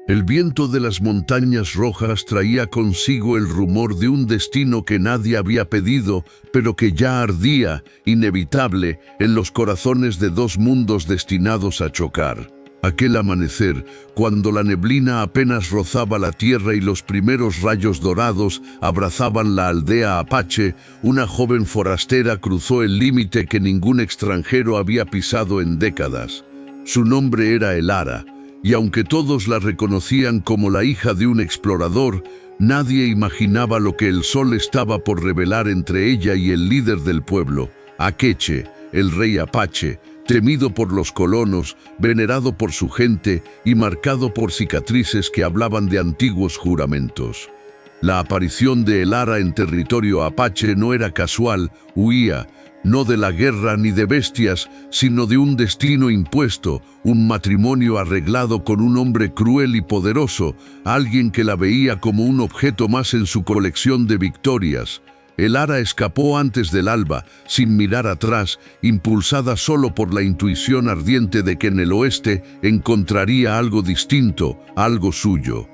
El viento de las montañas rojas traía consigo el rumor de un destino que nadie había pedido, pero que ya ardía, inevitable, en los corazones de dos mundos destinados a chocar. Aquel amanecer, cuando la neblina apenas rozaba la tierra y los primeros rayos dorados abrazaban la aldea apache, una joven forastera cruzó el límite que ningún extranjero había pisado en décadas. Su nombre era Elara, y aunque todos la reconocían como la hija de un explorador, nadie imaginaba lo que el sol estaba por revelar entre ella y el líder del pueblo, Akeche, el rey apache, temido por los colonos, venerado por su gente y marcado por cicatrices que hablaban de antiguos juramentos. La aparición de Elara en territorio apache no era casual, huía, no de la guerra ni de bestias, sino de un destino impuesto, un matrimonio arreglado con un hombre cruel y poderoso, alguien que la veía como un objeto más en su colección de victorias. Elara escapó antes del alba, sin mirar atrás, impulsada solo por la intuición ardiente de que en el oeste encontraría algo distinto, algo suyo.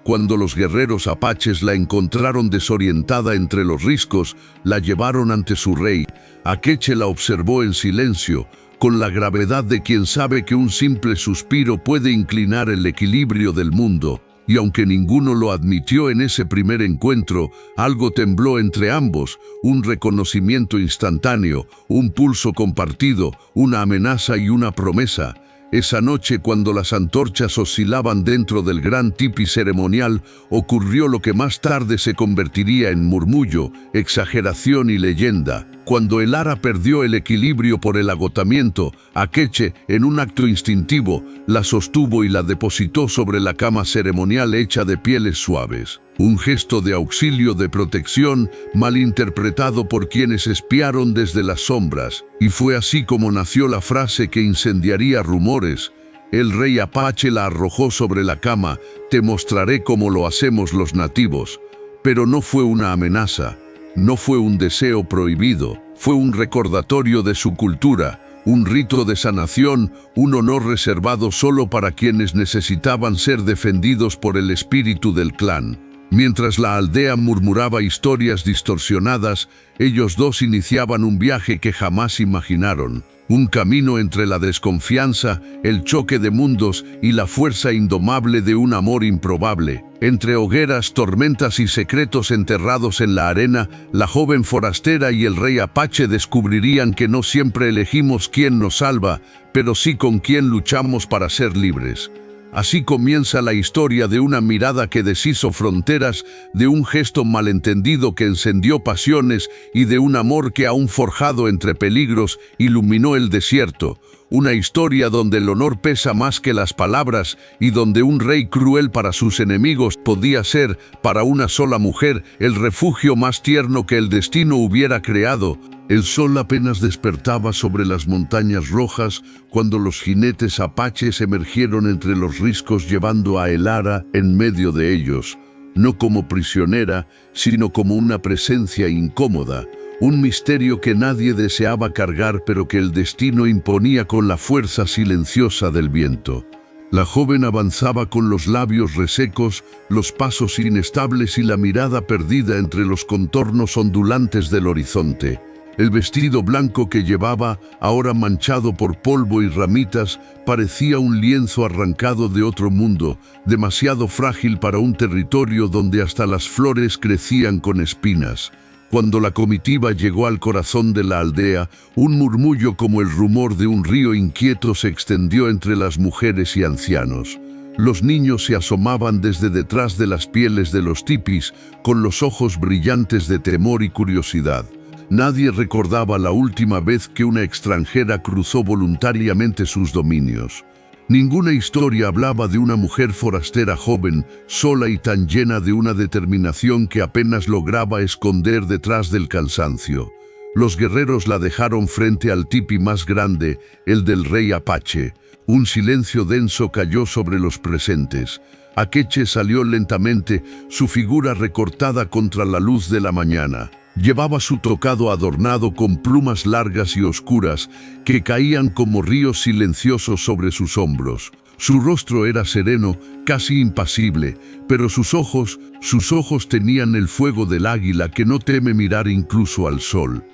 Cuando los guerreros apaches la encontraron desorientada entre los riscos, la llevaron ante su rey. Akeche la observó en silencio, con la gravedad de quien sabe que un simple suspiro puede inclinar el equilibrio del mundo. Y aunque ninguno lo admitió en ese primer encuentro, algo tembló entre ambos, un reconocimiento instantáneo, un pulso compartido, una amenaza y una promesa. Esa noche, cuando las antorchas oscilaban dentro del gran tipi ceremonial, ocurrió lo que más tarde se convertiría en murmullo, exageración y leyenda. Cuando Elara perdió el equilibrio por el agotamiento, Akeche, en un acto instintivo, la sostuvo y la depositó sobre la cama ceremonial hecha de pieles suaves. Un gesto de auxilio, de protección, malinterpretado por quienes espiaron desde las sombras. Y fue así como nació la frase que incendiaría rumores. El rey apache la arrojó sobre la cama: «Te mostraré cómo lo hacemos los nativos». Pero no fue una amenaza, no fue un deseo prohibido, fue un recordatorio de su cultura, un rito de sanación, un honor reservado solo para quienes necesitaban ser defendidos por el espíritu del clan. Mientras la aldea murmuraba historias distorsionadas, ellos dos iniciaban un viaje que jamás imaginaron. Un camino entre la desconfianza, el choque de mundos y la fuerza indomable de un amor improbable. Entre hogueras, tormentas y secretos enterrados en la arena, la joven forastera y el rey apache descubrirían que no siempre elegimos quién nos salva, pero sí con quién luchamos para ser libres. Así comienza la historia de una mirada que deshizo fronteras, de un gesto malentendido que encendió pasiones y de un amor que, aún forjado entre peligros, iluminó el desierto. Una historia donde el honor pesa más que las palabras y donde un rey cruel para sus enemigos podía ser, para una sola mujer, el refugio más tierno que el destino hubiera creado. El sol apenas despertaba sobre las montañas rojas cuando los jinetes apaches emergieron entre los riscos llevando a Elara en medio de ellos, no como prisionera, sino como una presencia incómoda, un misterio que nadie deseaba cargar pero que el destino imponía con la fuerza silenciosa del viento. La joven avanzaba con los labios resecos, los pasos inestables y la mirada perdida entre los contornos ondulantes del horizonte. El vestido blanco que llevaba, ahora manchado por polvo y ramitas, parecía un lienzo arrancado de otro mundo, demasiado frágil para un territorio donde hasta las flores crecían con espinas. Cuando la comitiva llegó al corazón de la aldea, un murmullo como el rumor de un río inquieto se extendió entre las mujeres y ancianos. Los niños se asomaban desde detrás de las pieles de los tipis, con los ojos brillantes de temor y curiosidad. Nadie recordaba la última vez que una extranjera cruzó voluntariamente sus dominios. Ninguna historia hablaba de una mujer forastera joven, sola y tan llena de una determinación que apenas lograba esconder detrás del cansancio. Los guerreros la dejaron frente al tipi más grande, el del rey apache. Un silencio denso cayó sobre los presentes. Akeche salió lentamente, su figura recortada contra la luz de la mañana. Llevaba su tocado adornado con plumas largas y oscuras que caían como ríos silenciosos sobre sus hombros. Su rostro era sereno, casi impasible, pero sus ojos tenían el fuego del águila que no teme mirar incluso al sol.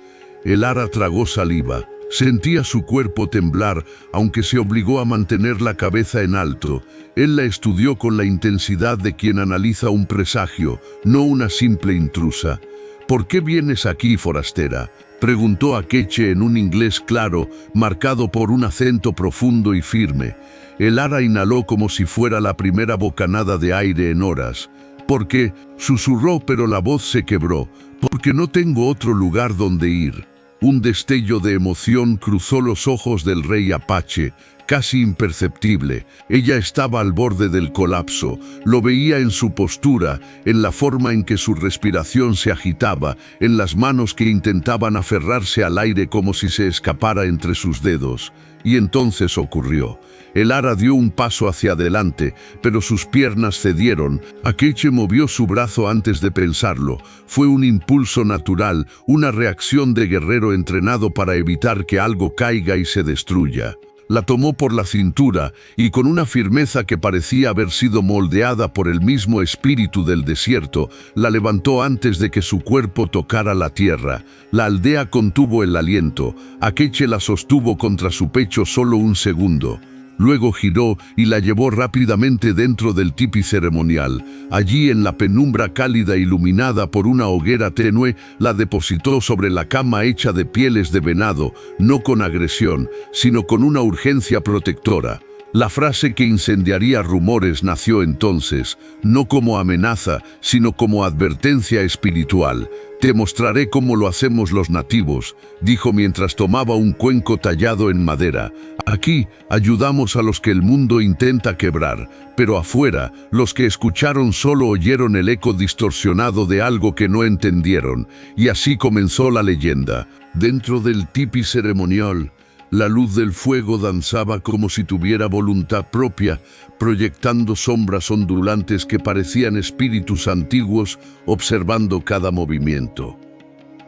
El ara tragó saliva. Sentía su cuerpo temblar, aunque se obligó a mantener la cabeza en alto. Él la estudió con la intensidad de quien analiza un presagio, no una simple intrusa. «¿Por qué vienes aquí, forastera?», preguntó Akeche en un inglés claro, marcado por un acento profundo y firme. El ara inhaló como si fuera la primera bocanada de aire en horas. «Porque», susurró, pero la voz se quebró, «porque no tengo otro lugar donde ir». Un destello de emoción cruzó los ojos del rey Apache, casi imperceptible. Ella estaba al borde del colapso. Lo veía en su postura, en la forma en que su respiración se agitaba, en las manos que intentaban aferrarse al aire como si se escapara entre sus dedos. Y entonces ocurrió. El ara dio un paso hacia adelante, pero sus piernas cedieron. Akeche movió su brazo antes de pensarlo. Fue un impulso natural, una reacción de guerrero entrenado para evitar que algo caiga y se destruya. La tomó por la cintura y con una firmeza que parecía haber sido moldeada por el mismo espíritu del desierto, la levantó antes de que su cuerpo tocara la tierra. La aldea contuvo el aliento. Akeche la sostuvo contra su pecho solo un segundo. Luego giró y la llevó rápidamente dentro del tipi ceremonial. Allí, en la penumbra cálida iluminada por una hoguera tenue, la depositó sobre la cama hecha de pieles de venado, no con agresión, sino con una urgencia protectora. La frase que incendiaría rumores nació entonces, no como amenaza, sino como advertencia espiritual. «Te mostraré cómo lo hacemos los nativos», dijo mientras tomaba un cuenco tallado en madera. «Aquí ayudamos a los que el mundo intenta quebrar, pero afuera, los que escucharon solo oyeron el eco distorsionado de algo que no entendieron». Y así comenzó la leyenda. Dentro del tipi ceremonial, la luz del fuego danzaba como si tuviera voluntad propia, proyectando sombras ondulantes que parecían espíritus antiguos observando cada movimiento.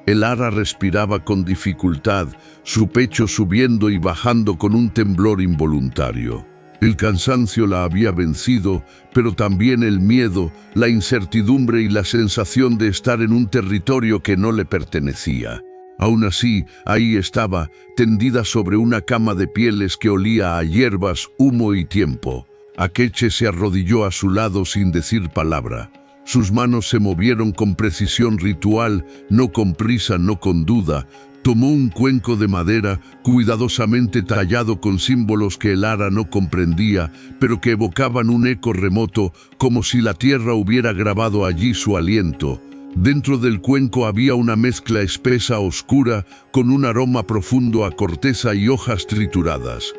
El ara respiraba con dificultad, su pecho subiendo y bajando con un temblor involuntario. El cansancio la había vencido, pero también el miedo, la incertidumbre y la sensación de estar en un territorio que no le pertenecía. Aún así, ahí estaba, tendida sobre una cama de pieles que olía a hierbas, humo y tiempo. Akeche se arrodilló a su lado sin decir palabra. Sus manos se movieron con precisión ritual, no con prisa, no con duda. Tomó un cuenco de madera, cuidadosamente tallado con símbolos que el ara no comprendía, pero que evocaban un eco remoto, como si la tierra hubiera grabado allí su aliento. Dentro del cuenco había una mezcla espesa oscura con un aroma profundo a corteza y hojas trituradas.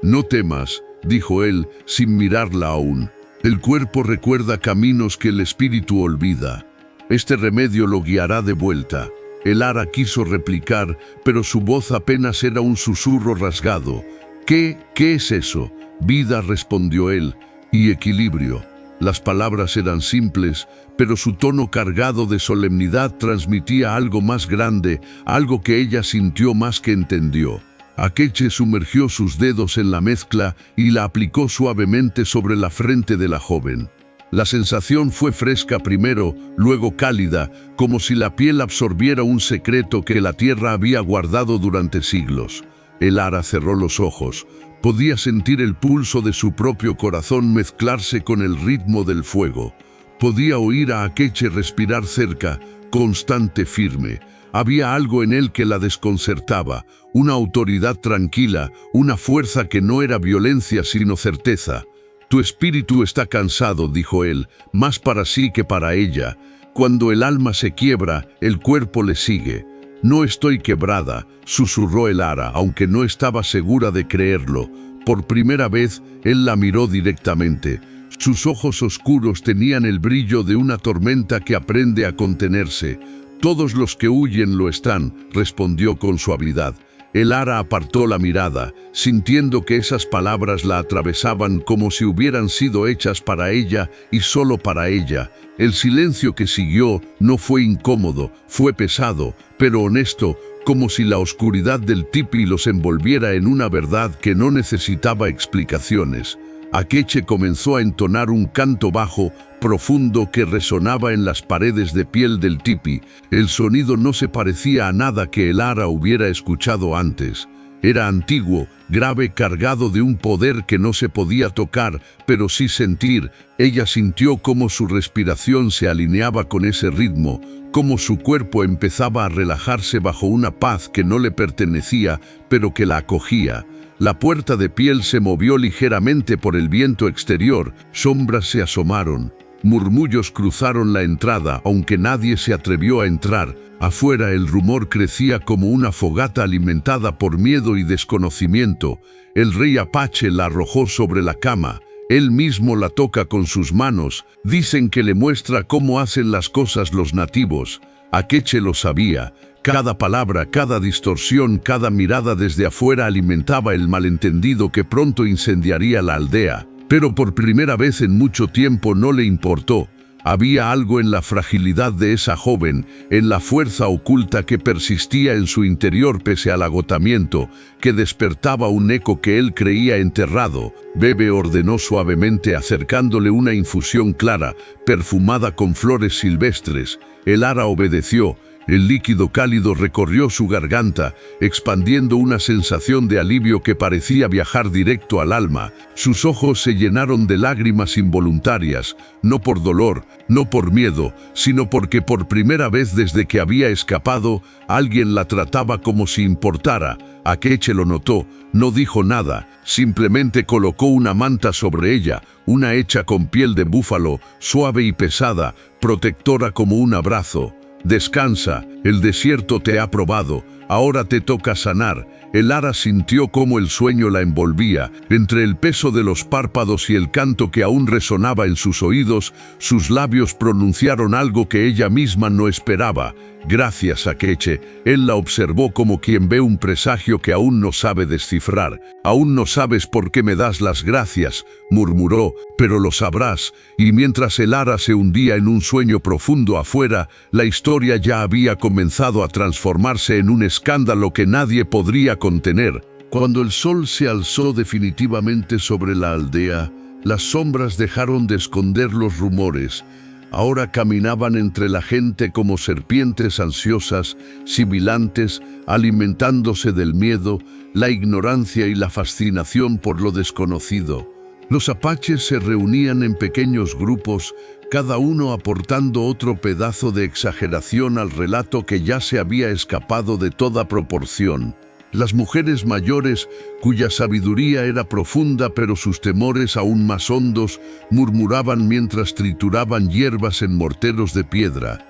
«No temas», dijo él, sin mirarla aún. «El cuerpo recuerda caminos que el espíritu olvida. Este remedio lo guiará de vuelta». El ara quiso replicar, pero su voz apenas era un susurro rasgado. ¿Qué es eso?» «Vida», respondió él, «y equilibrio». Las palabras eran simples, pero su tono cargado de solemnidad transmitía algo más grande, algo que ella sintió más que entendió. Akeche sumergió sus dedos en la mezcla y la aplicó suavemente sobre la frente de la joven. La sensación fue fresca primero, luego cálida, como si la piel absorbiera un secreto que la tierra había guardado durante siglos. El ara cerró los ojos. Podía sentir el pulso de su propio corazón mezclarse con el ritmo del fuego. Podía oír a Akeche respirar cerca, constante, firme. Había algo en él que la desconcertaba, una autoridad tranquila, una fuerza que no era violencia sino certeza. «Tu espíritu está cansado», dijo él, «más para sí que para ella. Cuando el alma se quiebra, el cuerpo le sigue». «No estoy quebrada», susurró el ara, aunque no estaba segura de creerlo. Por primera vez, él la miró directamente. Sus ojos oscuros tenían el brillo de una tormenta que aprende a contenerse. «Todos los que huyen lo están», respondió con suavidad. El ara apartó la mirada, sintiendo que esas palabras la atravesaban como si hubieran sido hechas para ella y solo para ella. El silencio que siguió no fue incómodo, fue pesado, pero honesto, como si la oscuridad del tipi los envolviera en una verdad que no necesitaba explicaciones. Akeche comenzó a entonar un canto bajo, profundo, que resonaba en las paredes de piel del tipi. El sonido no se parecía a nada que el Ara hubiera escuchado antes. Era antiguo, grave, cargado de un poder que no se podía tocar, pero sí sentir. Ella sintió cómo su respiración se alineaba con ese ritmo, cómo su cuerpo empezaba a relajarse bajo una paz que no le pertenecía, pero que la acogía. La puerta de piel se movió ligeramente por el viento exterior, sombras se asomaron. Murmullos cruzaron la entrada, aunque nadie se atrevió a entrar. Afuera el rumor crecía como una fogata alimentada por miedo y desconocimiento. El rey Apache la arrojó sobre la cama. Él mismo la toca con sus manos. Dicen que le muestra cómo hacen las cosas los nativos. Akeche lo sabía. Cada palabra, cada distorsión, cada mirada desde afuera alimentaba el malentendido que pronto incendiaría la aldea. Pero por primera vez en mucho tiempo no le importó. Había algo en la fragilidad de esa joven, en la fuerza oculta que persistía en su interior pese al agotamiento, que despertaba un eco que él creía enterrado. Bebe, ordenó suavemente, acercándole una infusión clara, perfumada con flores silvestres. El Ara obedeció. El líquido cálido recorrió su garganta, expandiendo una sensación de alivio que parecía viajar directo al alma. Sus ojos se llenaron de lágrimas involuntarias, no por dolor, no por miedo, sino porque por primera vez desde que había escapado, alguien la trataba como si importara. Akeche lo notó, no dijo nada, simplemente colocó una manta sobre ella, una hecha con piel de búfalo, suave y pesada, protectora como un abrazo. Descansa, el desierto te ha probado, ahora te toca sanar. El Ara sintió cómo el sueño la envolvía. Entre el peso de los párpados y el canto que aún resonaba en sus oídos, sus labios pronunciaron algo que ella misma no esperaba. Gracias, Akeche. Él la observó como quien ve un presagio que aún no sabe descifrar. Aún no sabes por qué me das las gracias, murmuró, pero lo sabrás. Y mientras el Ara se hundía en un sueño profundo afuera, la historia ya había comenzado a transformarse en un escándalo que nadie podría contener. Cuando el sol se alzó definitivamente sobre la aldea, las sombras dejaron de esconder los rumores. Ahora caminaban entre la gente como serpientes ansiosas, sibilantes, alimentándose del miedo, la ignorancia y la fascinación por lo desconocido. Los apaches se reunían en pequeños grupos, cada uno aportando otro pedazo de exageración al relato que ya se había escapado de toda proporción. Las mujeres mayores, cuya sabiduría era profunda pero sus temores aún más hondos, murmuraban mientras trituraban hierbas en morteros de piedra.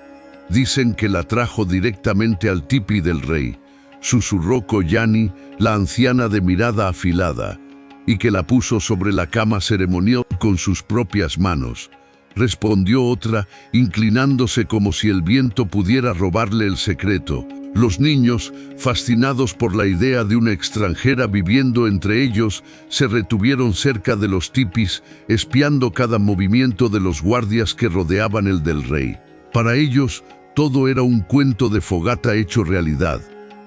Dicen que la trajo directamente al tipi del rey, susurró Koyani, la anciana de mirada afilada, y que la puso sobre la cama ceremonial con sus propias manos. Respondió otra, inclinándose como si el viento pudiera robarle el secreto. Los niños, fascinados por la idea de una extranjera viviendo entre ellos, se retuvieron cerca de los tipis, espiando cada movimiento de los guardias que rodeaban el del rey. Para ellos, todo era un cuento de fogata hecho realidad.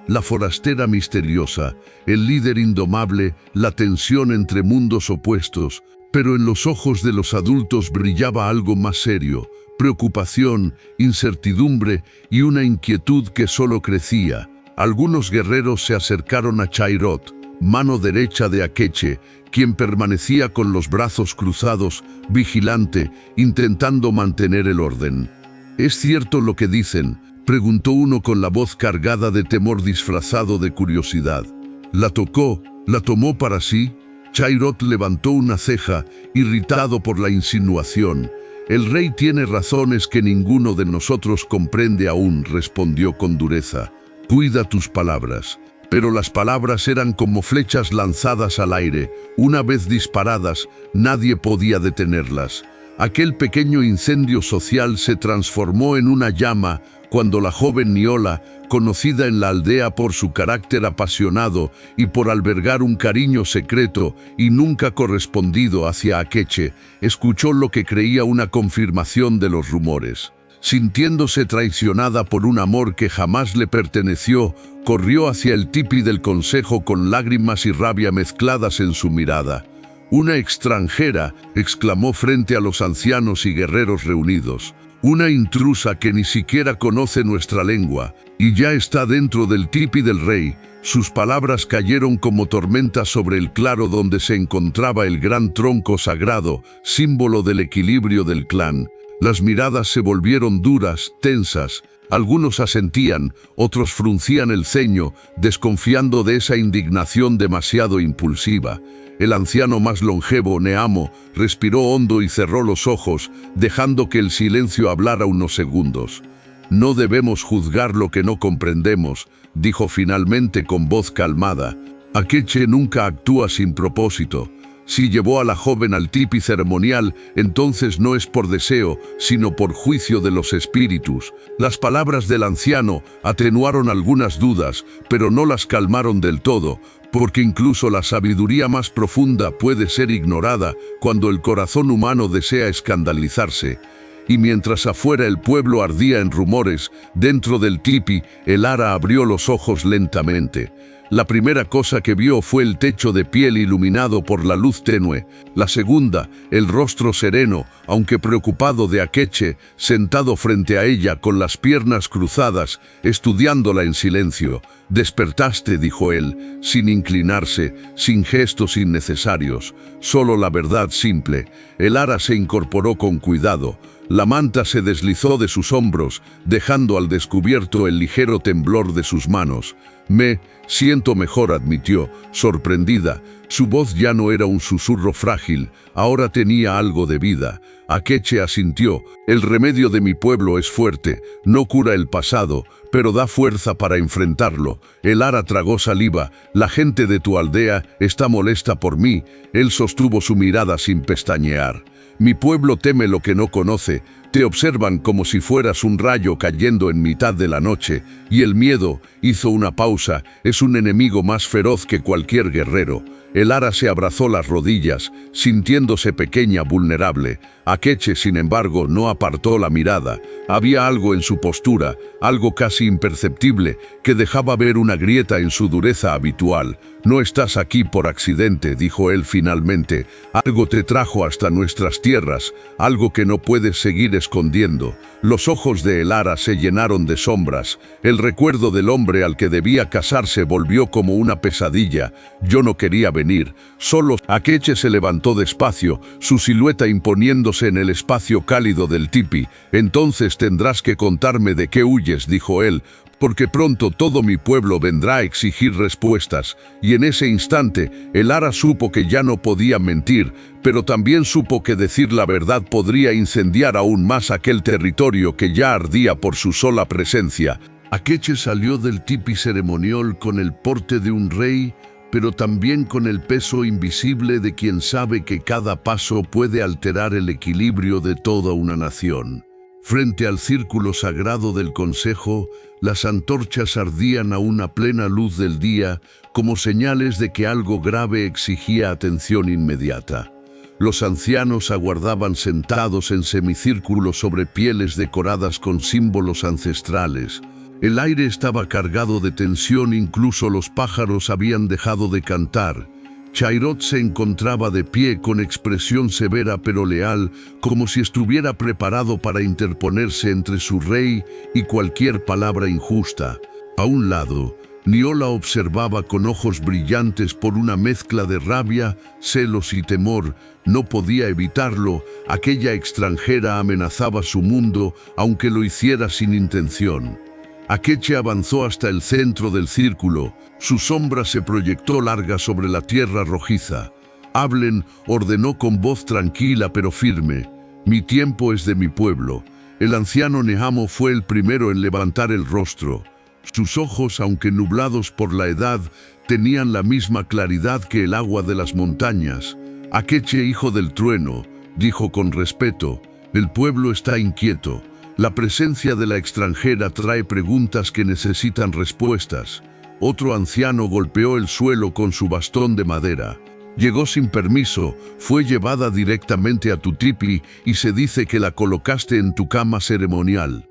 La forastera misteriosa, el líder indomable, la tensión entre mundos opuestos, pero en los ojos de los adultos brillaba algo más serio. Preocupación, incertidumbre y una inquietud que solo crecía. Algunos guerreros se acercaron a Chairot, mano derecha de Akeche, quien permanecía con los brazos cruzados, vigilante, intentando mantener el orden. ¿Es cierto lo que dicen?, preguntó uno con la voz cargada de temor disfrazado de curiosidad. La tocó, la tomó para sí. Chairot levantó una ceja, irritado por la insinuación. El rey tiene razones que ninguno de nosotros comprende aún, respondió con dureza. Cuida tus palabras. Pero las palabras eran como flechas lanzadas al aire. Una vez disparadas, nadie podía detenerlas. Aquel pequeño incendio social se transformó en una llama cuando la joven Niola, conocida en la aldea por su carácter apasionado y por albergar un cariño secreto y nunca correspondido hacia Akeche, escuchó lo que creía una confirmación de los rumores. Sintiéndose traicionada por un amor que jamás le perteneció, corrió hacia el tipi del consejo con lágrimas y rabia mezcladas en su mirada. «Una extranjera», exclamó frente a los ancianos y guerreros reunidos. «Una intrusa que ni siquiera conoce nuestra lengua, y ya está dentro del tipi del rey». Sus palabras cayeron como tormenta sobre el claro donde se encontraba el gran tronco sagrado, símbolo del equilibrio del clan. Las miradas se volvieron duras, tensas. Algunos asentían, otros fruncían el ceño, desconfiando de esa indignación demasiado impulsiva. El anciano más longevo, Neamo, respiró hondo y cerró los ojos, dejando que el silencio hablara unos segundos. «No debemos juzgar lo que no comprendemos», dijo finalmente con voz calmada. «Akeche nunca actúa sin propósito. Si llevó a la joven al tipi ceremonial, entonces no es por deseo, sino por juicio de los espíritus». Las palabras del anciano atenuaron algunas dudas, pero no las calmaron del todo, porque incluso la sabiduría más profunda puede ser ignorada cuando el corazón humano desea escandalizarse. Y mientras afuera el pueblo ardía en rumores, dentro del tipi, el ara abrió los ojos lentamente. La primera cosa que vio fue el techo de piel iluminado por la luz tenue. La segunda, el rostro sereno, aunque preocupado de Akeche, sentado frente a ella con las piernas cruzadas, estudiándola en silencio. «Despertaste», dijo él, sin inclinarse, sin gestos innecesarios, solo la verdad simple. El ara se incorporó con cuidado. La manta se deslizó de sus hombros, dejando al descubierto el ligero temblor de sus manos. «Me siento mejor», admitió, sorprendida. Su voz ya no era un susurro frágil, ahora tenía algo de vida. Akeche asintió. «El remedio de mi pueblo es fuerte, no cura el pasado, pero da fuerza para enfrentarlo». El ara tragó saliva. «La gente de tu aldea está molesta por mí». Él sostuvo su mirada sin pestañear. «Mi pueblo teme lo que no conoce. Te observan como si fueras un rayo cayendo en mitad de la noche. Y el miedo», hizo una pausa, «es un enemigo más feroz que cualquier guerrero». El ara se abrazó las rodillas, sintiéndose pequeña, vulnerable. Akeche, sin embargo, no apartó la mirada. Había algo en su postura, algo casi imperceptible, que dejaba ver una grieta en su dureza habitual. «No estás aquí por accidente», dijo él finalmente. «Algo te trajo hasta nuestras tierras, algo que no puedes seguir escondiendo». Los ojos de el ara se llenaron de sombras. El recuerdo del hombre al que debía casarse volvió como una pesadilla. «Yo no quería venir». Solo Akeche se levantó despacio, su silueta imponiéndose en el espacio cálido del tipi. «Entonces tendrás que contarme de qué huyes», dijo él, «porque pronto todo mi pueblo vendrá a exigir respuestas». Y en ese instante, el ara supo que ya no podía mentir, pero también supo que decir la verdad podría incendiar aún más aquel territorio que ya ardía por su sola presencia. Akeche salió del tipi ceremonial con el porte de un rey, pero también con el peso invisible de quien sabe que cada paso puede alterar el equilibrio de toda una nación. Frente al círculo sagrado del consejo, las antorchas ardían aún a plena luz del día, como señales de que algo grave exigía atención inmediata. Los ancianos aguardaban sentados en semicírculo sobre pieles decoradas con símbolos ancestrales. El aire estaba cargado de tensión, incluso los pájaros habían dejado de cantar. Chairot se encontraba de pie con expresión severa pero leal, como si estuviera preparado para interponerse entre su rey y cualquier palabra injusta. A un lado, Niola observaba con ojos brillantes por una mezcla de rabia, celos y temor. No podía evitarlo, aquella extranjera amenazaba su mundo, aunque lo hiciera sin intención. Akeche avanzó hasta el centro del círculo. Su sombra se proyectó larga sobre la tierra rojiza. «Hablen», ordenó con voz tranquila pero firme. «Mi tiempo es de mi pueblo». El anciano Neamo fue el primero en levantar el rostro. Sus ojos, aunque nublados por la edad, tenían la misma claridad que el agua de las montañas. «Akeche, hijo del trueno», dijo con respeto, «el pueblo está inquieto. La presencia de la extranjera trae preguntas que necesitan respuestas». Otro anciano golpeó el suelo con su bastón de madera. «Llegó sin permiso, fue llevada directamente a tu tipi y se dice que la colocaste en tu cama ceremonial».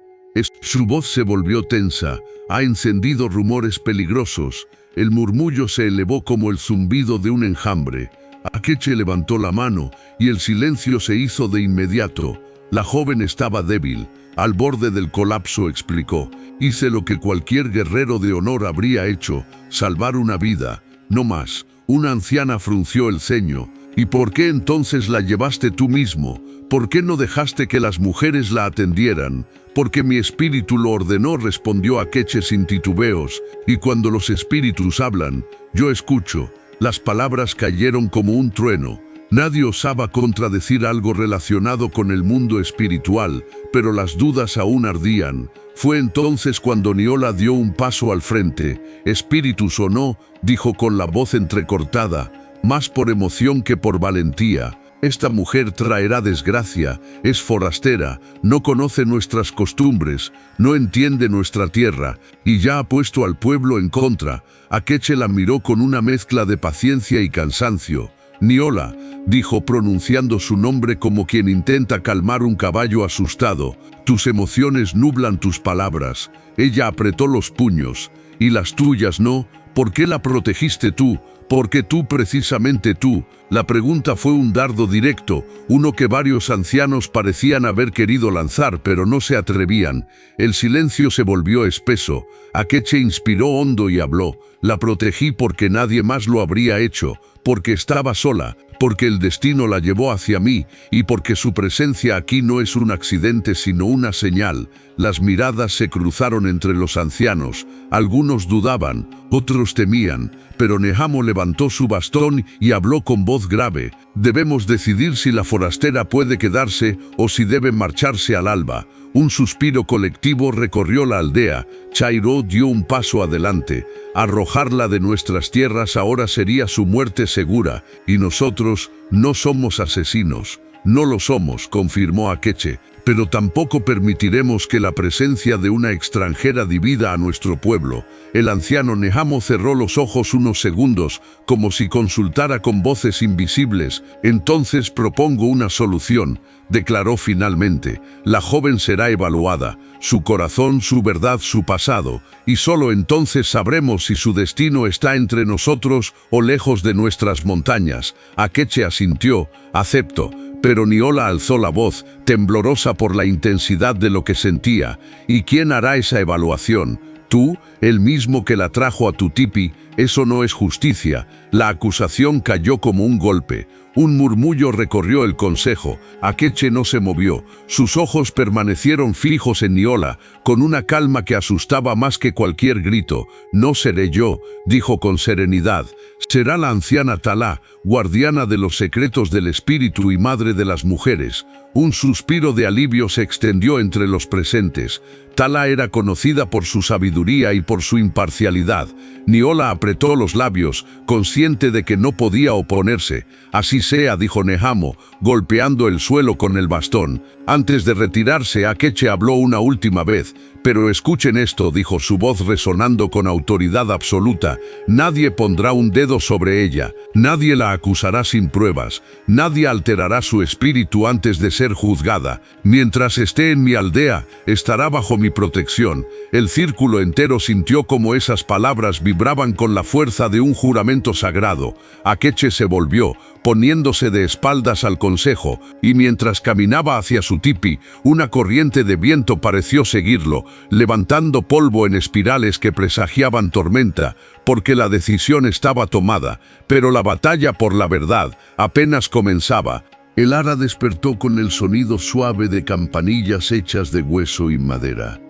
Su voz se volvió tensa. «Ha encendido rumores peligrosos». El murmullo se elevó como el zumbido de un enjambre. Akeche levantó la mano y el silencio se hizo de inmediato. La joven estaba débil, al borde del colapso, explicó. Hice lo que cualquier guerrero de honor habría hecho, salvar una vida, no más. Una anciana frunció el ceño. ¿Y por qué entonces la llevaste tú mismo? ¿Por qué no dejaste que las mujeres la atendieran? Porque mi espíritu lo ordenó, respondió Akeche sin titubeos, y cuando los espíritus hablan, yo escucho. Las palabras cayeron como un trueno. Nadie osaba contradecir algo relacionado con el mundo espiritual, pero las dudas aún ardían. Fue entonces cuando Niola dio un paso al frente. «Espíritus o no», dijo con la voz entrecortada, más por emoción que por valentía. «Esta mujer traerá desgracia, es forastera, no conoce nuestras costumbres, no entiende nuestra tierra, y ya ha puesto al pueblo en contra». Akeche la miró con una mezcla de paciencia y cansancio. «Niola», dijo pronunciando su nombre como quien intenta calmar un caballo asustado, «tus emociones nublan tus palabras». Ella apretó los puños. «¿Y las tuyas no? ¿Por qué la protegiste tú? ¿Por qué tú, precisamente tú?». La pregunta fue un dardo directo, uno que varios ancianos parecían haber querido lanzar, pero no se atrevían. El silencio se volvió espeso. Akeche inspiró hondo y habló. «La protegí porque nadie más lo habría hecho, porque estaba sola, porque el destino la llevó hacia mí, y porque su presencia aquí no es un accidente sino una señal». Las miradas se cruzaron entre los ancianos. Algunos dudaban, otros temían, pero Nehamo levantó su bastón y habló con voz grave. «Debemos decidir si la forastera puede quedarse o si debe marcharse al alba». Un suspiro colectivo recorrió la aldea. Chairo dio un paso adelante. «Arrojarla de nuestras tierras ahora sería su muerte segura, y nosotros no somos asesinos». «No lo somos», confirmó Akeche, «pero tampoco permitiremos que la presencia de una extranjera divida a nuestro pueblo». El anciano Nehamo cerró los ojos unos segundos, como si consultara con voces invisibles. «Entonces propongo una solución», declaró finalmente. «La joven será evaluada, su corazón, su verdad, su pasado, y solo entonces sabremos si su destino está entre nosotros o lejos de nuestras montañas». Akeche asintió. «Acepto». Pero Niola alzó la voz, temblorosa por la intensidad de lo que sentía. «¿Y quién hará esa evaluación? ¿Tú, el mismo que la trajo a tu tipi? Eso no es justicia». La acusación cayó como un golpe. Un murmullo recorrió el consejo. Akeche no se movió. Sus ojos permanecieron fijos en Niola, con una calma que asustaba más que cualquier grito. «No seré yo», dijo con serenidad. «Será la anciana Talá, guardiana de los secretos del espíritu y madre de las mujeres». Un suspiro de alivio se extendió entre los presentes. Talá era conocida por su sabiduría y por su imparcialidad. Niola apretó los labios, consciente de que no podía oponerse. «Así sea», dijo Nehamo, golpeando el suelo con el bastón. Antes de retirarse, Akeche habló una última vez. «Pero escuchen esto», dijo su voz resonando con autoridad absoluta. «Nadie pondrá un dedo sobre ella, nadie la acusará sin pruebas, nadie alterará su espíritu antes de ser juzgada. Mientras esté en mi aldea, estará bajo mi protección». El círculo entero sintió como esas palabras vibraban con la fuerza de un juramento sagrado. Akeche se volvió, poniéndose de espaldas al consejo, y mientras caminaba hacia su tipi, una corriente de viento pareció seguirlo, levantando polvo en espirales que presagiaban tormenta, porque la decisión estaba tomada, pero la batalla por la verdad apenas comenzaba. El ara despertó con el sonido suave de campanillas hechas de hueso y madera.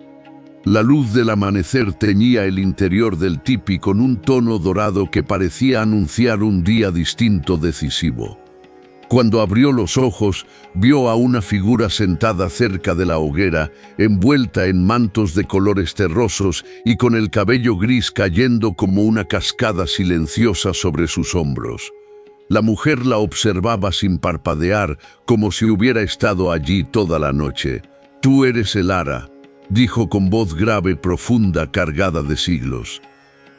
La luz del amanecer teñía el interior del tipi con un tono dorado que parecía anunciar un día distinto, decisivo. Cuando abrió los ojos, vio a una figura sentada cerca de la hoguera, envuelta en mantos de colores terrosos y con el cabello gris cayendo como una cascada silenciosa sobre sus hombros. La mujer la observaba sin parpadear, como si hubiera estado allí toda la noche. «Tú eres el ara», dijo con voz grave, profunda, cargada de siglos.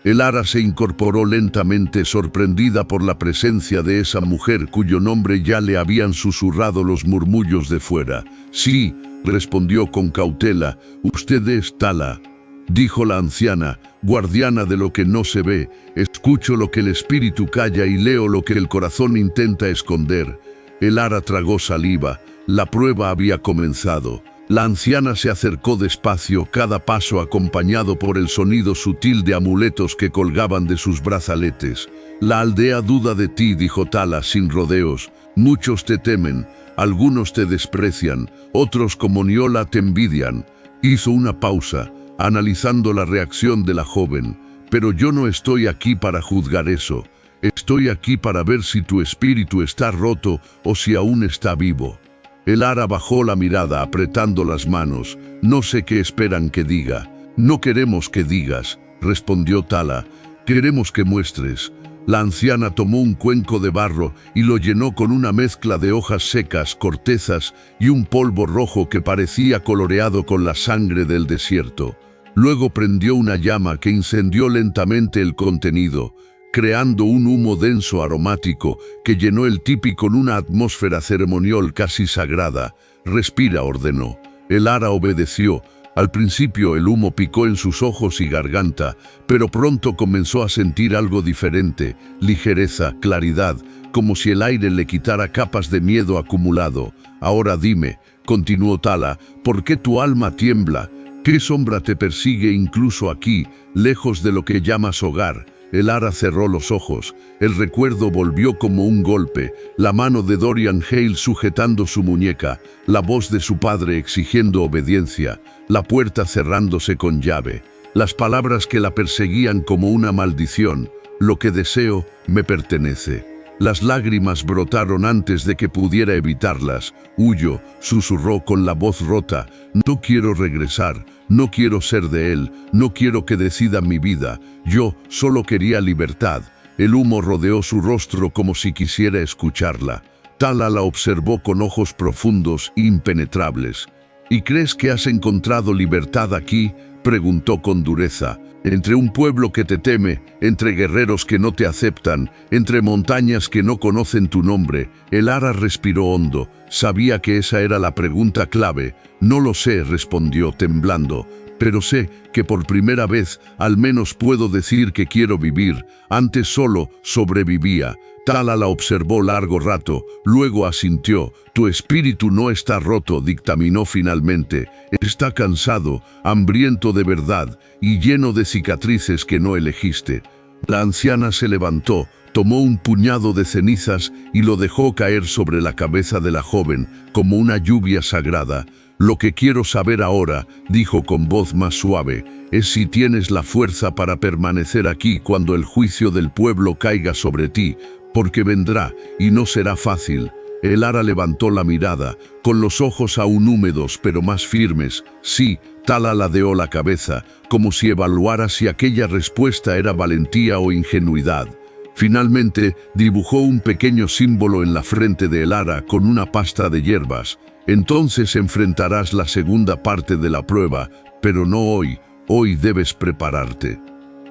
El ara se incorporó lentamente, sorprendida por la presencia de esa mujer cuyo nombre ya le habían susurrado los murmullos de fuera. «Sí», respondió con cautela, «usted es Tala». dijo la anciana, guardiana de lo que no se ve. Escucho lo que el espíritu calla y leo lo que el corazón intenta esconder. El ara tragó saliva. La prueba había comenzado. La anciana se acercó despacio, cada paso acompañado por el sonido sutil de amuletos que colgaban de sus brazaletes. La aldea duda de ti, dijo Tala sin rodeos. Muchos te temen, algunos te desprecian, otros como Niola te envidian. Hizo una pausa, analizando la reacción de la joven. Pero yo no estoy aquí para juzgar eso. Estoy aquí para ver si tu espíritu está roto o si aún está vivo. El ara bajó la mirada apretando las manos. No sé qué esperan que diga. No queremos que digas, respondió Tala. Queremos que muestres. La anciana tomó un cuenco de barro y lo llenó con una mezcla de hojas secas, cortezas y un polvo rojo que parecía coloreado con la sangre del desierto. Luego prendió una llama que incendió lentamente el contenido, creando un humo denso aromático que llenó el tipi con una atmósfera ceremonial casi sagrada. Respira, ordenó. El ara obedeció. Al principio el humo picó en sus ojos y garganta, pero pronto comenzó a sentir algo diferente, ligereza, claridad, como si el aire le quitara capas de miedo acumulado. Ahora dime, continuó Tala, ¿por qué tu alma tiembla? ¿Qué sombra te persigue incluso aquí, lejos de lo que llamas hogar? El ara cerró los ojos. El recuerdo volvió como un golpe. La mano de Dorian Hale sujetando su muñeca, la voz de su padre exigiendo obediencia, la puerta cerrándose con llave, las palabras que la perseguían como una maldición. Lo que deseo me pertenece. Las lágrimas brotaron antes de que pudiera evitarlas. Huyo, susurró con la voz rota. No quiero regresar, no quiero ser de él, no quiero que decida mi vida. Yo solo quería libertad. El humo rodeó su rostro como si quisiera escucharla. Tala la observó con ojos profundos e impenetrables. ¿Y crees que has encontrado libertad aquí?, preguntó con dureza. Entre un pueblo que te teme, entre guerreros que no te aceptan, entre montañas que no conocen tu nombre. El ara respiró hondo. Sabía que esa era la pregunta clave. No lo sé, respondió temblando, pero sé que por primera vez al menos puedo decir que quiero vivir. Antes solo sobrevivía. Tala la observó largo rato, luego asintió. Tu espíritu no está roto, dictaminó finalmente. Está cansado, hambriento de verdad y lleno de cicatrices que no elegiste. La anciana se levantó, tomó un puñado de cenizas y lo dejó caer sobre la cabeza de la joven, como una lluvia sagrada. Lo que quiero saber ahora, dijo con voz más suave, es si tienes la fuerza para permanecer aquí cuando el juicio del pueblo caiga sobre ti, porque vendrá y no será fácil. El ara levantó la mirada, con los ojos aún húmedos pero más firmes. Sí, Tala ladeó la cabeza, como si evaluara si aquella respuesta era valentía o ingenuidad. Finalmente, dibujó un pequeño símbolo en la frente de el ara con una pasta de hierbas. Entonces enfrentarás la segunda parte de la prueba, pero no hoy. Hoy debes prepararte.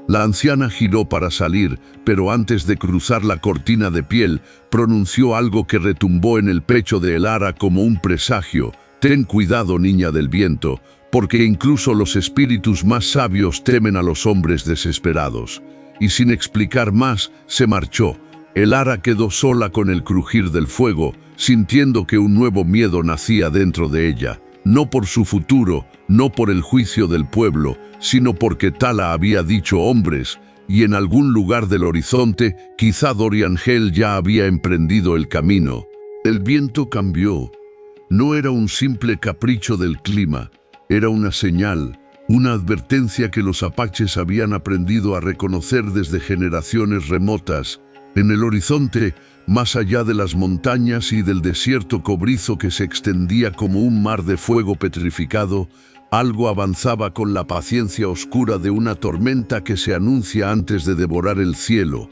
La anciana giró para salir, pero antes de cruzar la cortina de piel, pronunció algo que retumbó en el pecho de el ara como un presagio. Ten cuidado, niña del viento, porque incluso los espíritus más sabios temen a los hombres desesperados. Y sin explicar más, se marchó. El ara quedó sola con el crujir del fuego, sintiendo que un nuevo miedo nacía dentro de ella. No por su futuro, no por el juicio del pueblo, sino porque Tala había dicho hombres, y en algún lugar del horizonte, quizá Dorian Hale ya había emprendido el camino. El viento cambió. No era un simple capricho del clima, era una señal, una advertencia que los apaches habían aprendido a reconocer desde generaciones remotas. En el horizonte, más allá de las montañas y del desierto cobrizo que se extendía como un mar de fuego petrificado, algo avanzaba con la paciencia oscura de una tormenta que se anuncia antes de devorar el cielo.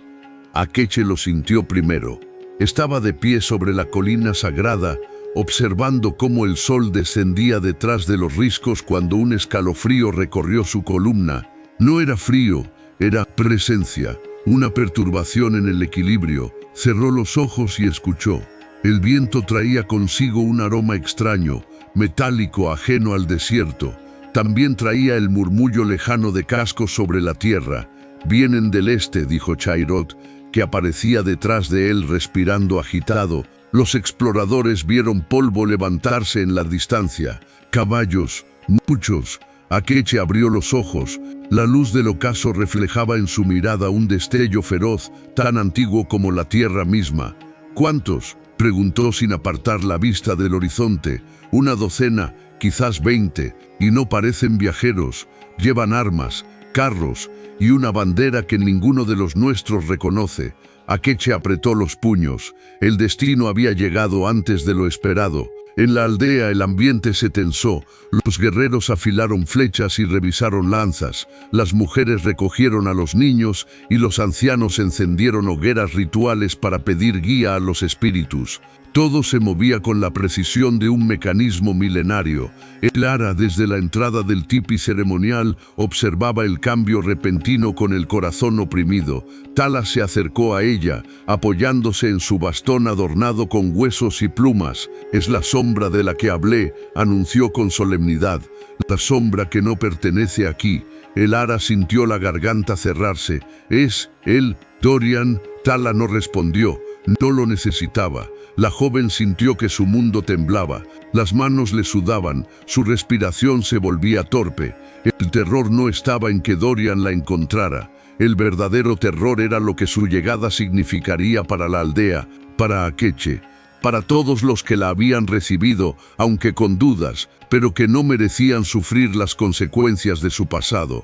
Akeche lo sintió primero. Estaba de pie sobre la colina sagrada, observando cómo el sol descendía detrás de los riscos cuando un escalofrío recorrió su columna. No era frío, era presencia, una perturbación en el equilibrio. Cerró los ojos y escuchó. El viento traía consigo un aroma extraño, metálico, ajeno al desierto. También traía el murmullo lejano de cascos sobre la tierra. «Vienen del este», dijo Chairot, que aparecía detrás de él respirando agitado. Los exploradores vieron polvo levantarse en la distancia. «Caballos, muchos». Akeche abrió los ojos. La luz del ocaso reflejaba en su mirada un destello feroz, tan antiguo como la tierra misma. «¿Cuántos?», preguntó sin apartar la vista del horizonte. «Una docena, quizás 20, y no parecen viajeros. Llevan armas, carros y una bandera que ninguno de los nuestros reconoce». Akeche apretó los puños. El destino había llegado antes de lo esperado. En la aldea el ambiente se tensó. Los guerreros afilaron flechas y revisaron lanzas. Las mujeres recogieron a los niños y los ancianos encendieron hogueras rituales para pedir guía a los espíritus. Todo se movía con la precisión de un mecanismo milenario. Clara, desde la entrada del tipi ceremonial, observaba el cambio repentino con el corazón oprimido. Tala se acercó a ella, apoyándose en su bastón adornado con huesos y plumas. «Es la sombra de la que hablé», anunció con solemnidad. «La sombra que no pertenece aquí». El ara sintió la garganta cerrarse. «¿Es él, Dorian?». Tala no respondió. No lo necesitaba. La joven sintió que su mundo temblaba. Las manos le sudaban, su respiración se volvía torpe. El terror no estaba en que Dorian la encontrara. El verdadero terror era lo que su llegada significaría para la aldea, para Akeche, para todos los que la habían recibido, aunque con dudas, pero que no merecían sufrir las consecuencias de su pasado.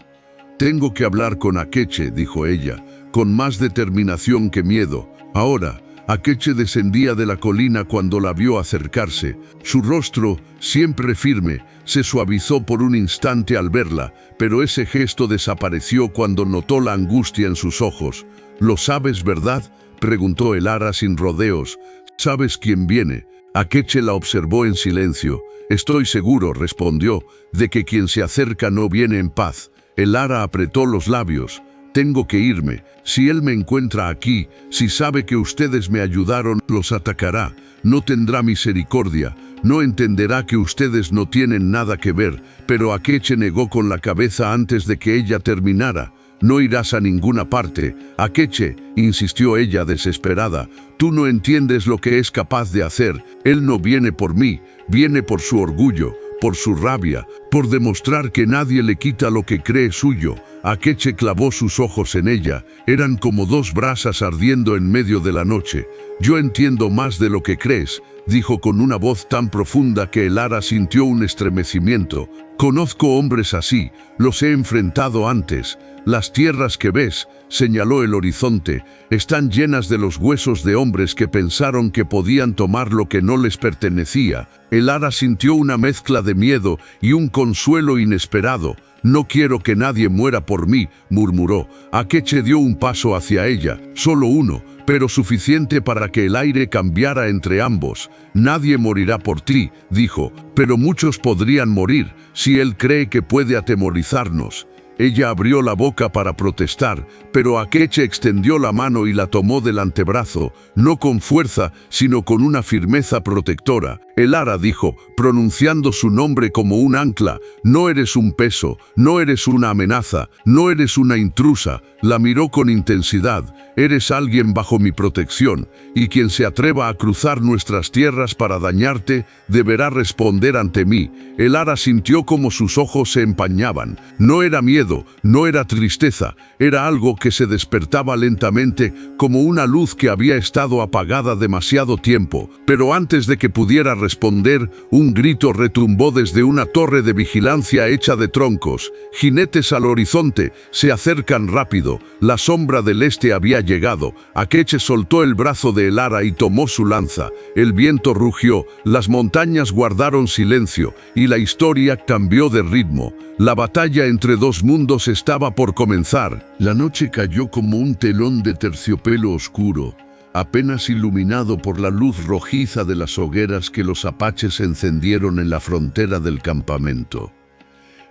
«Tengo que hablar con Akeche», dijo ella, con más determinación que miedo. Ahora, Akeche descendía de la colina cuando la vio acercarse. Su rostro, siempre firme, se suavizó por un instante al verla, pero ese gesto desapareció cuando notó la angustia en sus ojos. «¿Lo sabes, verdad?», preguntó el ara sin rodeos. «¿Sabes quién viene?». Akeche la observó en silencio. «Estoy seguro», respondió, «de que quien se acerca no viene en paz». El ara apretó los labios. «Tengo que irme. Si él me encuentra aquí, si sabe que ustedes me ayudaron, los atacará. No tendrá misericordia. No entenderá que ustedes no tienen nada que ver». Pero Akeche negó con la cabeza antes de que ella terminara. «No irás a ninguna parte». «Akeche», insistió ella desesperada, «tú no entiendes lo que es capaz de hacer. Él no viene por mí, viene por su orgullo, por su rabia, por demostrar que nadie le quita lo que cree suyo». Akeche clavó sus ojos en ella. Eran como dos brasas ardiendo en medio de la noche. «Yo entiendo más de lo que crees», dijo con una voz tan profunda que el ara sintió un estremecimiento. «Conozco hombres así, los he enfrentado antes. Las tierras que ves», señaló el horizonte, «están llenas de los huesos de hombres que pensaron que podían tomar lo que no les pertenecía». El ara sintió una mezcla de miedo y un consuelo inesperado. «No quiero que nadie muera por mí», murmuró. Akeche dio un paso hacia ella, solo uno, pero suficiente para que el aire cambiara entre ambos. «Nadie morirá por ti», dijo, «pero muchos podrían morir si él cree que puede atemorizarnos». Ella abrió la boca para protestar, pero Akeche extendió la mano y la tomó del antebrazo, no con fuerza, sino con una firmeza protectora. El ara dijo, pronunciando su nombre como un ancla, «No eres un peso, no eres una amenaza, no eres una intrusa». La miró con intensidad. «Eres alguien bajo mi protección, y quien se atreva a cruzar nuestras tierras para dañarte, deberá responder ante mí». El ara sintió como sus ojos se empañaban. No era miedo, no era tristeza, era algo que se despertaba lentamente, como una luz que había estado apagada demasiado tiempo. Pero antes de que pudiera responder, un grito retumbó desde una torre de vigilancia hecha de troncos. «Jinetes al horizonte, se acercan rápido». La sombra del este había llegado. Akeche soltó el brazo de el ara y tomó su lanza. El viento rugió, las montañas guardaron silencio, y la historia cambió de ritmo. La batalla entre dos mundos estaba por comenzar. La noche cayó como un telón de terciopelo oscuro, apenas iluminado por la luz rojiza de las hogueras que los apaches encendieron en la frontera del campamento.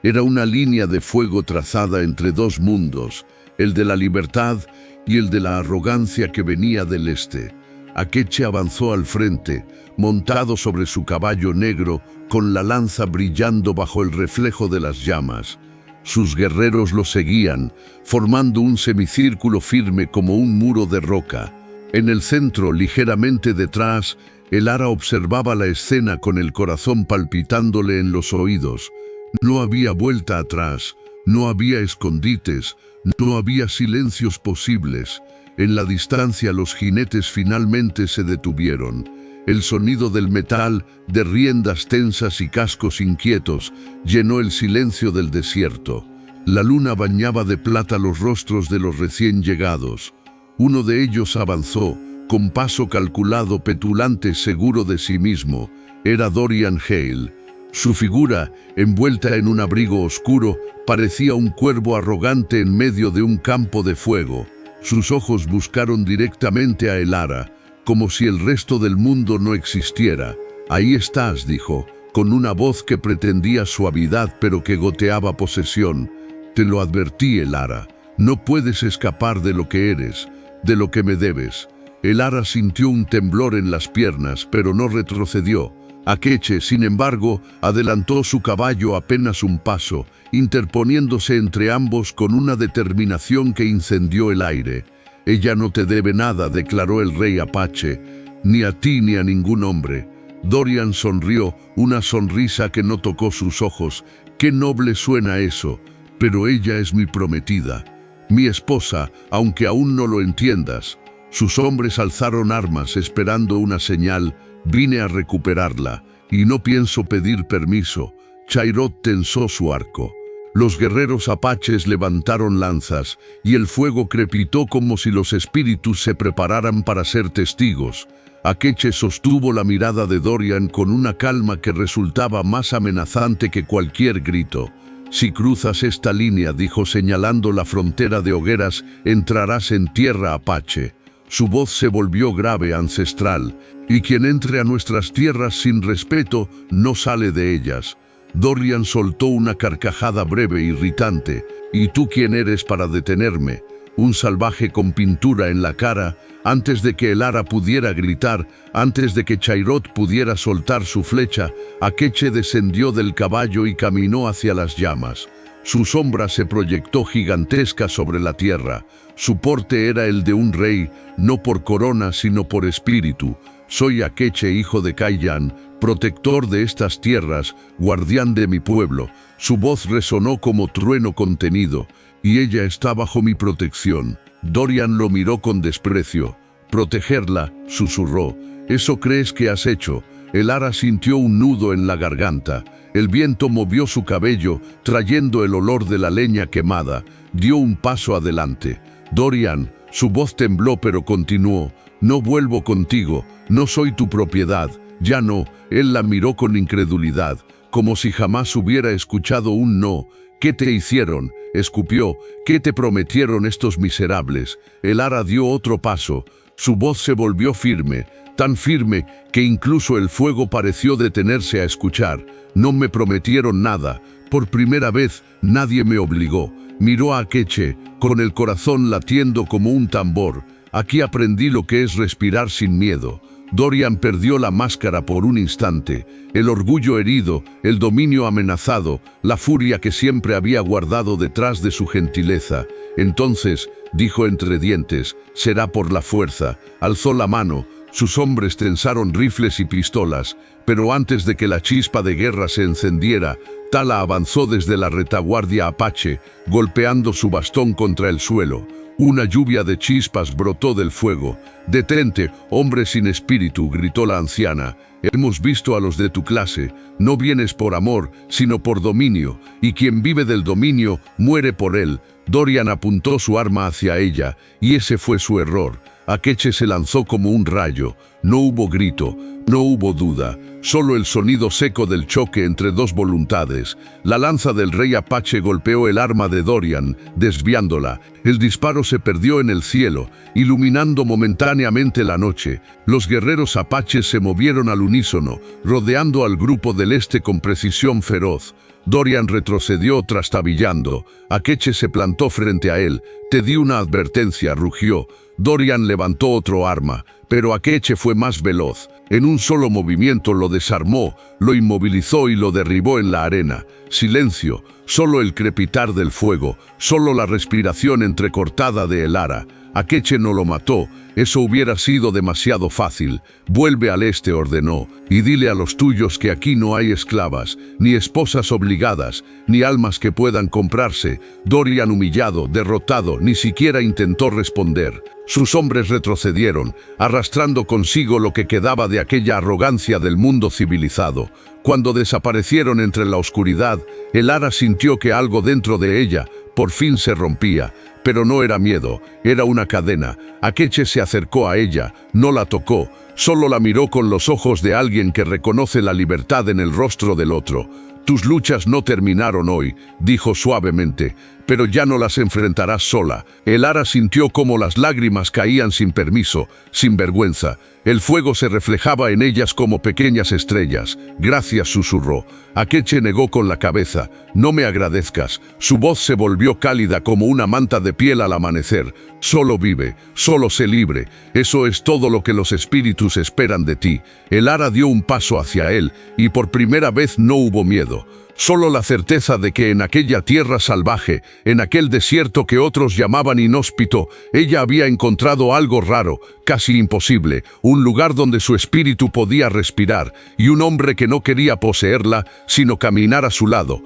Era una línea de fuego trazada entre dos mundos, el de la libertad y el de la arrogancia que venía del este. Akeche avanzó al frente, montado sobre su caballo negro, con la lanza brillando bajo el reflejo de las llamas. Sus guerreros lo seguían, formando un semicírculo firme como un muro de roca. En el centro, ligeramente detrás, Elara observaba la escena con el corazón palpitándole en los oídos. No había vuelta atrás, no había escondites, no había silencios posibles. En la distancia los jinetes finalmente se detuvieron. El sonido del metal, de riendas tensas y cascos inquietos, llenó el silencio del desierto. La luna bañaba de plata los rostros de los recién llegados. Uno de ellos avanzó, con paso calculado, petulante, seguro de sí mismo. Era Dorian Hale. Su figura, envuelta en un abrigo oscuro, parecía un cuervo arrogante en medio de un campo de fuego. Sus ojos buscaron directamente a Elara, como si el resto del mundo no existiera. «Ahí estás», dijo, con una voz que pretendía suavidad pero que goteaba posesión. «Te lo advertí, Elara. No puedes escapar de lo que eres, de lo que me debes». Elara sintió un temblor en las piernas, pero no retrocedió. Akeche, sin embargo, adelantó su caballo apenas un paso, interponiéndose entre ambos con una determinación que incendió el aire. «Ella no te debe nada», declaró el rey Apache, «ni a ti ni a ningún hombre». Dorian sonrió, una sonrisa que no tocó sus ojos. «Qué noble suena eso, pero ella es mi prometida, mi esposa, aunque aún no lo entiendas». Sus hombres alzaron armas esperando una señal. «Vine a recuperarla, y no pienso pedir permiso». Chairot tensó su arco. Los guerreros apaches levantaron lanzas, y el fuego crepitó como si los espíritus se prepararan para ser testigos. Akeche sostuvo la mirada de Dorian con una calma que resultaba más amenazante que cualquier grito. «Si cruzas esta línea», dijo señalando la frontera de hogueras, «entrarás en tierra apache». Su voz se volvió grave, ancestral. «Y quien entre a nuestras tierras sin respeto, no sale de ellas». Dorian soltó una carcajada breve, irritante. «¿Y tú quién eres para detenerme?» Un salvaje con pintura en la cara. Antes de que Elara pudiera gritar, antes de que Chairot pudiera soltar su flecha, Akeche descendió del caballo y caminó hacia las llamas. Su sombra se proyectó gigantesca sobre la tierra. Su porte era el de un rey, no por corona sino por espíritu. «Soy Akeche, hijo de Kayan, protector de estas tierras, guardián de mi pueblo». Su voz resonó como trueno contenido. «Y ella está bajo mi protección». Dorian lo miró con desprecio. «¿Protegerla?», susurró. «¿Eso crees que has hecho?». Elara sintió un nudo en la garganta. El viento movió su cabello, trayendo el olor de la leña quemada. Dio un paso adelante. «Dorian», su voz tembló pero continuó. «No vuelvo contigo, no soy tu propiedad». «Ya no». Él la miró con incredulidad, como si jamás hubiera escuchado un no. «¿Qué te hicieron?», escupió. «¿Qué te prometieron estos miserables?». Elara dio otro paso. Su voz se volvió firme, tan firme que incluso el fuego pareció detenerse a escuchar. «No me prometieron nada. Por primera vez, nadie me obligó». Miró a Akeche, con el corazón latiendo como un tambor. «Aquí aprendí lo que es respirar sin miedo». Dorian perdió la máscara por un instante. El orgullo herido, el dominio amenazado, la furia que siempre había guardado detrás de su gentileza. «Entonces», dijo entre dientes, «será por la fuerza». Alzó la mano. Sus hombres tensaron rifles y pistolas, pero antes de que la chispa de guerra se encendiera, Tala avanzó desde la retaguardia apache, golpeando su bastón contra el suelo. Una lluvia de chispas brotó del fuego. «Detente, hombre sin espíritu», gritó la anciana. «Hemos visto a los de tu clase. No vienes por amor, sino por dominio, y quien vive del dominio, muere por él». Dorian apuntó su arma hacia ella, y ese fue su error. Akeche se lanzó como un rayo. No hubo grito, no hubo duda, solo el sonido seco del choque entre dos voluntades. La lanza del rey apache golpeó el arma de Dorian, desviándola. El disparo se perdió en el cielo, iluminando momentáneamente la noche. Los guerreros apaches se movieron al unísono, rodeando al grupo del este con precisión feroz. Dorian retrocedió trastabillando. Akeche se plantó frente a él. «Te di una advertencia», rugió. Dorian levantó otro arma, pero Akeche fue más veloz. En un solo movimiento lo desarmó, lo inmovilizó y lo derribó en la arena. Silencio, solo el crepitar del fuego, solo la respiración entrecortada de Elara. Akeche no lo mató, eso hubiera sido demasiado fácil. Vuelve al este, ordenó, y dile a los tuyos que aquí no hay esclavas, ni esposas obligadas, ni almas que puedan comprarse. Dorian, humillado, derrotado, ni siquiera intentó responder. Sus hombres retrocedieron, arrastrando consigo lo que quedaba de aquella arrogancia del mundo civilizado. Cuando desaparecieron entre la oscuridad, Elara sintió que algo dentro de ella por fin se rompía. Pero no era miedo, era una cadena. Akeche se acercó a ella, no la tocó, solo la miró con los ojos de alguien que reconoce la libertad en el rostro del otro. Tus luchas no terminaron hoy, dijo suavemente, pero ya no las enfrentarás sola. Elara sintió cómo las lágrimas caían sin permiso, sin vergüenza. El fuego se reflejaba en ellas como pequeñas estrellas. Gracias, susurró. Akeche negó con la cabeza. No me agradezcas. Su voz se volvió cálida como una manta de piel al amanecer. Solo vive, solo sé libre. Eso es todo lo que los espíritus esperan de ti. Elara dio un paso hacia él, y por primera vez no hubo miedo. Solo la certeza de que en aquella tierra salvaje, en aquel desierto que otros llamaban inhóspito, ella había encontrado algo raro, casi imposible, un lugar donde su espíritu podía respirar, y un hombre que no quería poseerla, sino caminar a su lado.